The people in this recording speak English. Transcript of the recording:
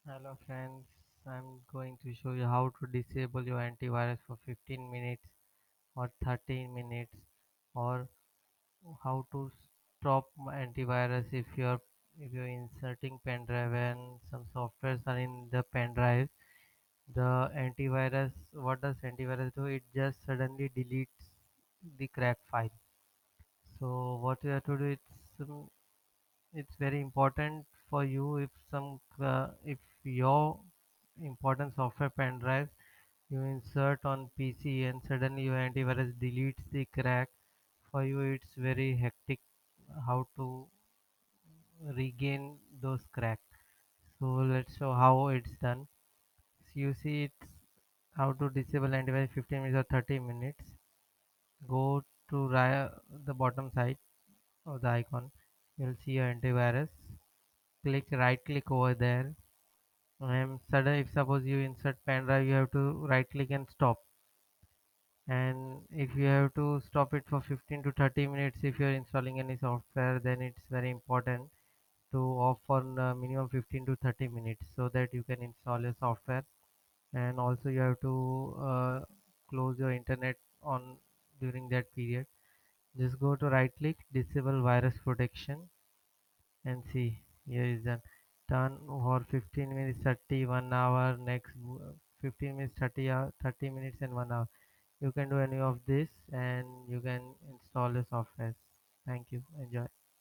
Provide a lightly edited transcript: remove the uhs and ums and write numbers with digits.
Hello friends, I'm going to show you how to disable your antivirus for 15 minutes or 30 minutes, or how to stop antivirus if you're inserting pen drive and some softwares are in the pen drive. The antivirus, what does antivirus do? It just suddenly deletes the crack file. So what you have to do, it's very important for you if your important software pen drive you insert on PC and suddenly your antivirus deletes the crack. For you it's very hectic how to regain those crack. So let's show how it's done. So you see it's how to disable antivirus 15 minutes or 30 minutes. Go to the bottom side of the icon. You'll see your antivirus. Click right click over there. And suddenly if suppose you insert pen drive, you have to right click and stop. And if you have to stop it for 15 to 30 minutes, if you're installing any software, then it's very important to off for minimum 15 to 30 minutes so that you can install your software. And also you have to close your internet on during that period. Just go to right click disable virus protection and see here is done. Done for 15 minutes, 30, 1 hour, next 15 minutes, 30 minutes and 1 hour. You can do any of this and you can install the software. Thank you. Enjoy.